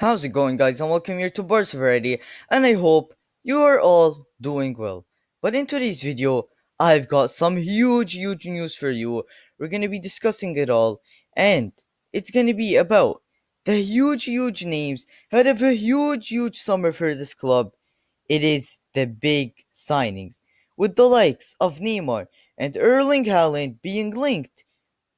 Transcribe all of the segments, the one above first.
How's it going, guys? And welcome here to Barca Variety, and I hope you are all doing well. But in today's video, I've got some huge news for you. We're gonna be discussing it all, and it's gonna be about the huge names out of a huge summer for this club. It is the big signings, with the likes of Neymar and Erling Haaland being linked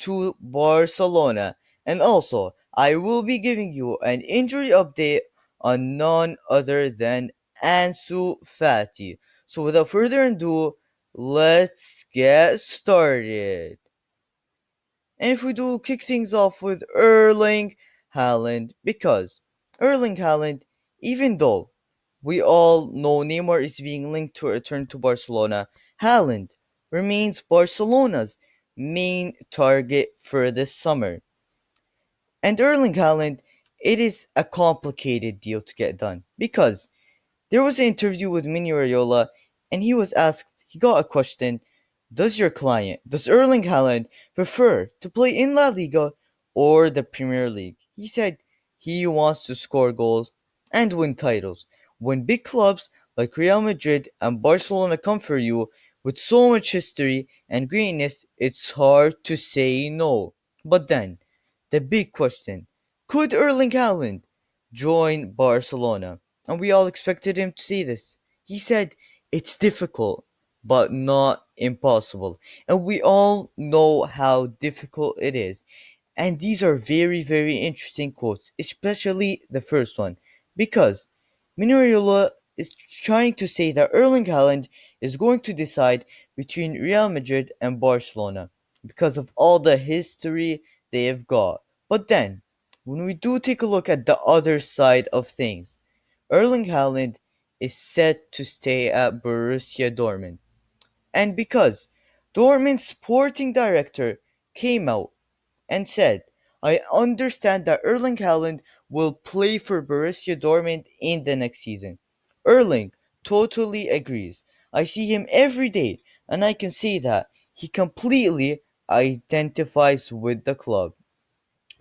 to Barcelona. And also, I will be giving you an injury update on none other than Ansu Fati. So without further ado, let's get started. And if we do kick things off with Erling Haaland, because Erling Haaland, even though we all know Neymar is being linked to a return to Barcelona, Haaland remains Barcelona's main target for this summer. And Erling Haaland, it is a complicated deal to get done because there was an interview with Mini Raiola, and he got a question: does Erling Haaland prefer to play in La Liga or the Premier League? He said he wants to score goals and win titles. When big clubs like Real Madrid and Barcelona come for you with so much history and greatness, it's hard to say no. But then, the big question: could Erling Haaland join Barcelona? And we all expected him to say this. He said it's difficult, but not impossible. And we all know how difficult it is. And these are very interesting quotes, especially the first one, because Minariola is trying to say that Erling Haaland is going to decide between Real Madrid and Barcelona because of all the history they have got. But then, when we do take a look at the other side of things, Erling Haaland is set to stay at Borussia Dortmund. And because Dortmund's sporting director came out and said, I understand that Erling Haaland will play for Borussia Dortmund in the next season. Erling totally agrees. I see him every day, and I can say that he completely identifies with the club.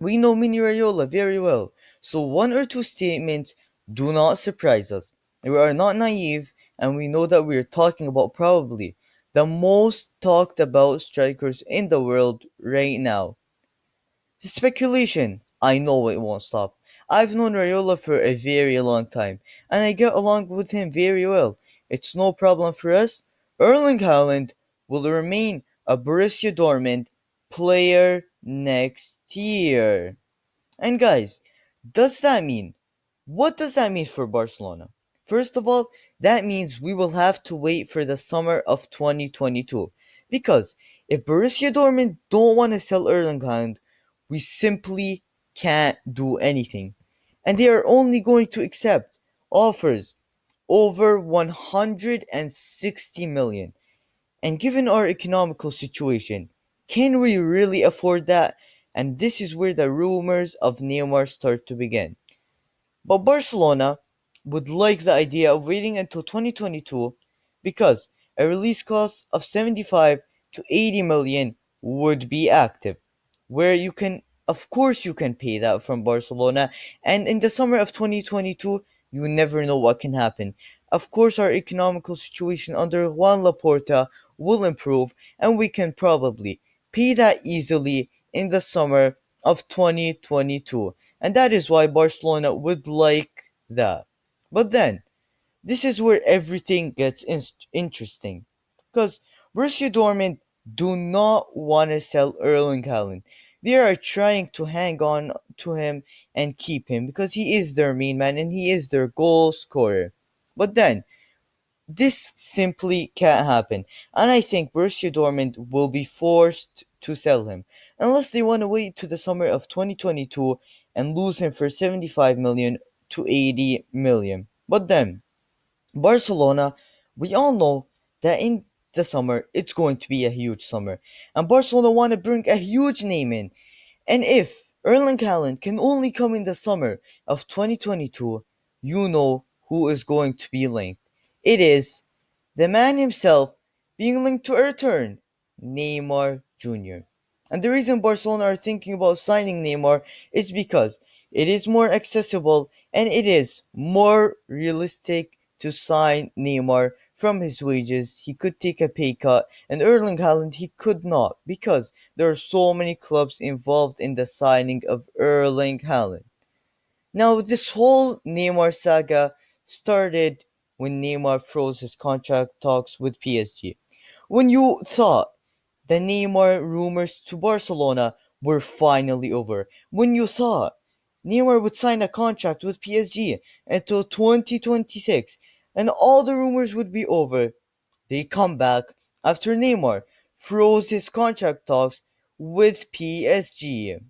We know Mini Raiola very well, so one or two statements do not surprise us. We are not naive, and we know that we are talking about probably the most talked about strikers in the world right now. The speculation, I know it won't stop. I've known Raiola for a very long time, and I get along with him very well. It's no problem for us. Erling Haaland will remain a Borussia Dortmund player next year. And guys, does that mean what does that mean for Barcelona? First of all, that means we will have to wait for the summer of 2022. Because if Borussia Dortmund don't want to sell Erling Haaland, we simply can't do anything. And they are only going to accept offers over 160 million. And given our economical situation, can we really afford that? And this is where the rumors of Neymar start to begin. But Barcelona would like the idea of waiting until 2022 because a release cost of 75 to 80 million would be active, where of course, you can pay that from Barcelona, and in the summer of 2022, you never know what can happen. Of course, our economical situation under Juan Laporta will improve, and we can probably pay that easily in the summer of 2022, and that is why Barcelona would like that. But then, this is where everything gets interesting, because Borussia Dortmund do not want to sell Erling Haaland. They are trying to hang on to him and keep him because he is their main man and he is their goal scorer. But then, this simply can't happen, and I think Borussia Dortmund will be forced to sell him unless they want to wait to the summer of 2022 and lose him for 75 million to 80 million. But then, Barcelona, we all know that in the summer it's going to be a huge summer, and Barcelona want to bring a huge name in. And if Erling Haaland can only come in the summer of 2022, you know who is going to be linked. It is the man himself being linked to a return, Neymar Jr. And the reason Barcelona are thinking about signing Neymar is because it is more accessible, and it is more realistic to sign Neymar from his wages. He could take a pay cut, and Erling Haaland he could not because there are so many clubs involved in the signing of Erling Haaland. Now, this whole Neymar saga started when Neymar froze his contract talks with PSG. When you thought the Neymar rumors to Barcelona were finally over, when you thought Neymar would sign a contract with PSG until 2026 and all the rumors would be over, they come back after Neymar froze his contract talks with PSG.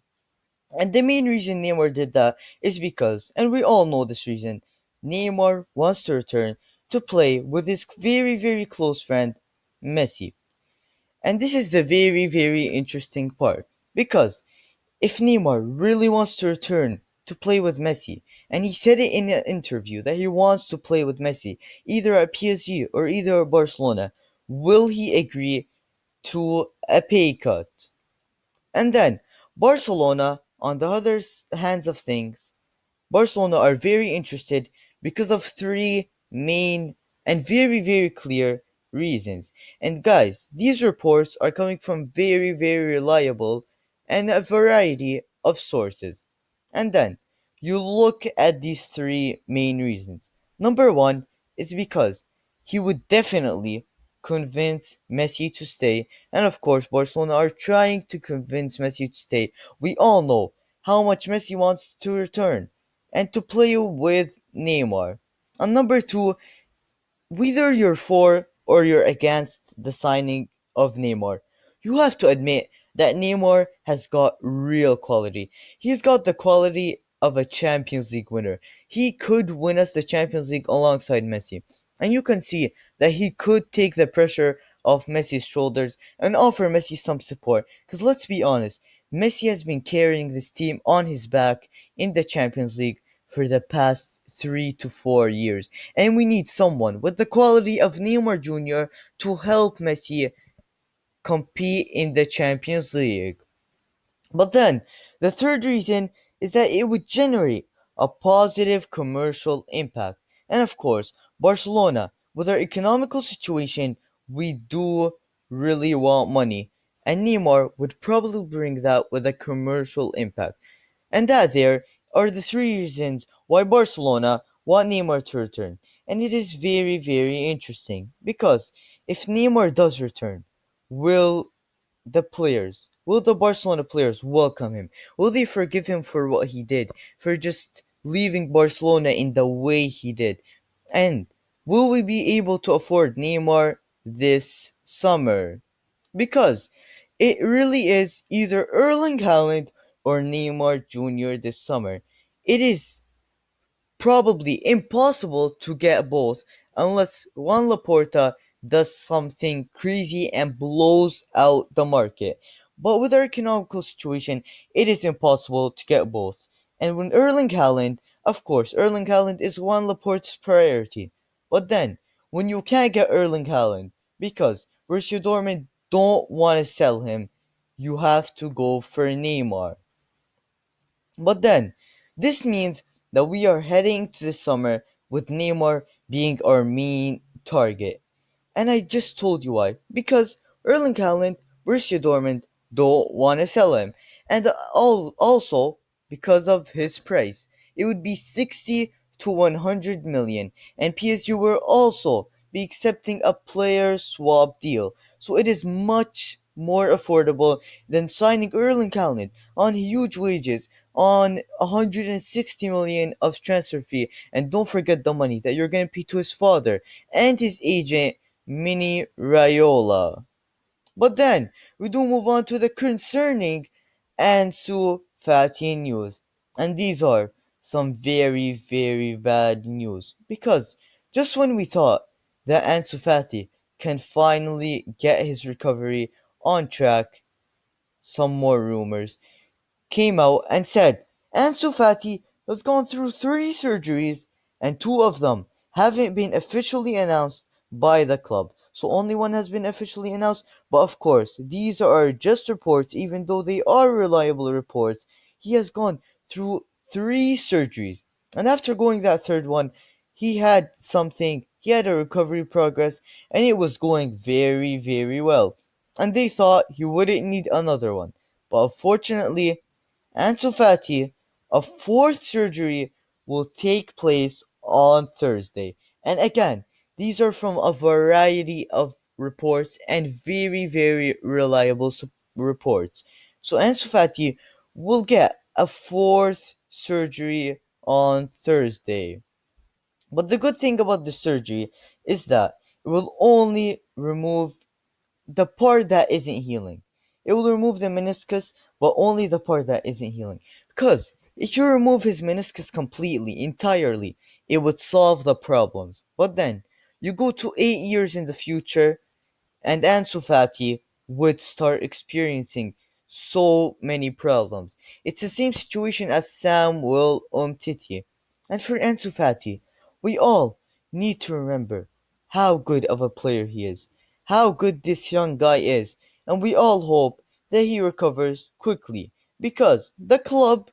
And the main reason Neymar did that is because, and we all know this reason, Neymar wants to return to play with his very, very close friend, Messi. And this is the very, very interesting part. Because if Neymar really wants to return to play with Messi, and he said it in an interview that he wants to play with Messi, either at PSG or either at Barcelona, will he agree to a pay cut? And then Barcelona, on the other hands of things, Barcelona are very interested because of three main and very, very clear reasons. And guys, these reports are coming from very, very reliable and a variety of sources. And then you look at these three main reasons. Number one is because he would definitely convince Messi to stay, and of course, Barcelona are trying to convince Messi to stay. We all know how much Messi wants to return and to play with Neymar. And number two, whether you're for or you're against the signing of Neymar, you have to admit that Neymar has got real quality. He's got the quality of a Champions League winner. He could win us the Champions League alongside Messi. And you can see that he could take the pressure off Messi's shoulders and offer Messi some support. Because let's be honest, Messi has been carrying this team on his back in the Champions League for the past 3 to 4 years. And we need someone with the quality of Neymar Jr. to help Messi compete in the Champions League. But then, the third reason is that it would generate a positive commercial impact. And of course, Barcelona, with our economical situation, we do really want money. And Neymar would probably bring that with a commercial impact. And that there are the three reasons why Barcelona want Neymar to return. And it is very, very interesting because if Neymar does return, will will the Barcelona players welcome him? Will they forgive him for what he did, for just leaving Barcelona in the way he did? And will we be able to afford Neymar this summer? Because it really is either Erling Haaland or Neymar Jr. this summer. It is probably impossible to get both unless Juan Laporta does something crazy and blows out the market. But with our economical situation, it is impossible to get both. And when Erling Haaland, of course, Erling Haaland is Juan Laporta's priority. But then, when you can't get Erling Haaland, because Borussia Dortmund don't want to sell him, you have to go for Neymar. But then, this means that we are heading to the summer with Neymar being our main target. And I just told you why. Because Erling Haaland, Borussia Dortmund don't want to sell him. And also because of his price. It would be 60 to 100 million. And PSG will also be accepting a player swap deal. So it is much more affordable than signing Erling Haaland on huge wages on 160 million of transfer fee. And don't forget the money that you're going to pay to his father and his agent Mini Raiola. But then we do move on to the concerning Ansu Fati news. And these are some very, very bad news. Because just when we thought that Ansu Fati can finally get his recovery on track, some more rumors came out and said Ansu Fati has gone through 3 surgeries and 2 of them haven't been officially announced by the club. So only one has been officially announced, but of course, these are just reports, even though they are reliable reports. He has gone through three surgeries. And after going that third one, he had a recovery progress, and it was going very, very well. And they thought he wouldn't need another one. But unfortunately, Ansu Fati, a fourth surgery will take place on Thursday. And again, these are from a variety of reports and very, very reliable reports. So Ansu Fati will get a fourth surgery on Thursday. But the good thing about the surgery is that it will only remove the part that isn't healing. It will remove the meniscus, but only the part that isn't healing. Because if you remove his meniscus completely, entirely, it would solve the problems. But then, you go to 8 years in the future, and Ansu Fati would start experiencing so many problems. It's the same situation as Samuel Umtiti. And for Ansu Fati, we all need to remember how good of a player he is, how good this young guy is, and we all hope that he recovers quickly because the club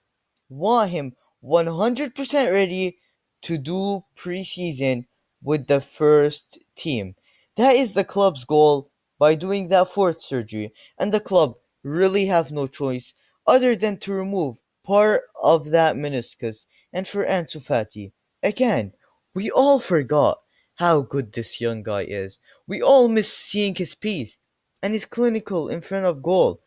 want him 100% ready to do preseason with the first team. That is the club's goal by doing that fourth surgery, and the club really have no choice other than to remove part of that meniscus. And for Ansu Fati, again, we all forgot how good this young guy is. We all miss seeing his pace and his clinical in front of goal,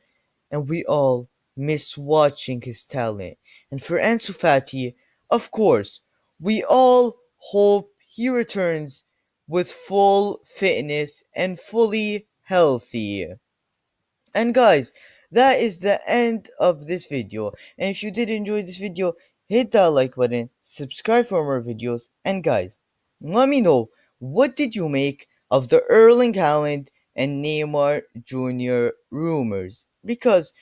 and we all miss watching his talent. And for Ansu Fati, of course, we all hope he returns with full fitness and fully healthy. And guys, that is the end of this video. And if you did enjoy this video, hit that like button, subscribe for more videos, and guys, let me know, what did you make of the Erling Haaland and Neymar Jr. rumors? Because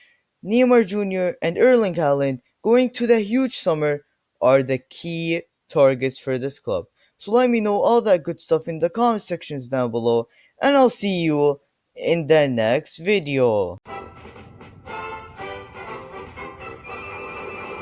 Neymar Jr. and Erling Haaland going to the huge summer are the key targets for this club. So let me know all that good stuff in the comment sections down below, and I'll see you in the next video.